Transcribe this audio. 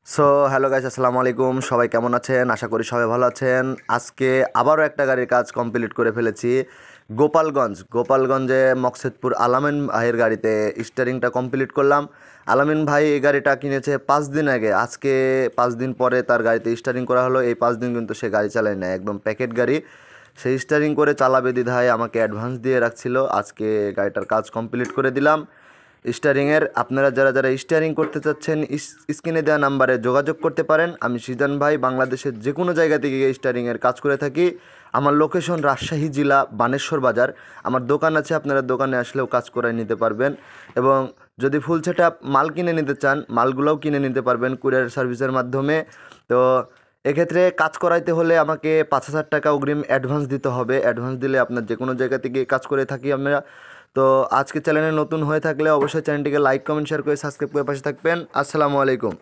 So hello guys, আসসালামু আলাইকুম। সবাই কেমন আছেন? আশা করি সবাই ভালো আছেন। আজকে আবারও একটা গাড়ির কাজ কমপ্লিট করে ফেলেছি। গোপালগঞ্জে মকসেদপুর আলামিন ভাইয়ের গাড়িতে স্টিয়ারিংটা কমপ্লিট করলাম। আলামিন ভাই এই গাড়িটা কিনেছে 5 দিন আগে। আজকে 5 দিন পরে তার গাড়িতে স্টিয়ারিং করা হলো। এই 5 দিন কিন্তু সে গাড়ি চালায় না, একদম প্যাকেট গাড়ি। সেই স্টিয়ারিং করে চালাবে দ্বিধায় আমাকে অ্যাডভান্স দিয়ে রাখছিল। আজকে গাড়িটার কাজ কমপ্লিট করে দিলাম। স্টিয়ারিংয়ের আপনারা যারা যারা স্টিয়ারিং করতে চাচ্ছেন স্ক্রিনে দেওয়া নাম্বারে যোগাযোগ করতে পারেন। আমি সিজান ভাই, বাংলাদেশের যে কোনো জায়গা থেকে স্টিয়ারিংয়ের কাজ করে থাকি। আমার লোকেশন রাজশাহী জেলা বানেশ্বর বাজার। আমার দোকান আছে, আপনারা দোকানে আসলেও কাজ করে নিতে পারবেন। এবং যদি ফুল সেট আপ মাল কিনে নিতে চান, মালগুলোও কিনে নিতে পারবেন কুরিয়ার সার্ভিসের মাধ্যমে। তো এক্ষেত্রে কাজ করাইতে হলে আমাকে 5,000 টাকা অগ্রিম অ্যাডভান্স দিতে হবে। অ্যাডভান্স দিলে আপনার যে কোনো জায়গা থেকে কাজ করে থাকি আমরা। তো আজকে চ্যানেলে নতুন হয়ে থাকলে অবশ্যই চ্যানেলটিকে লাইক কমেন্ট শেয়ার করে সাবস্ক্রাইব করে পাশে থাকবেন। আসসালামু আলাইকুম।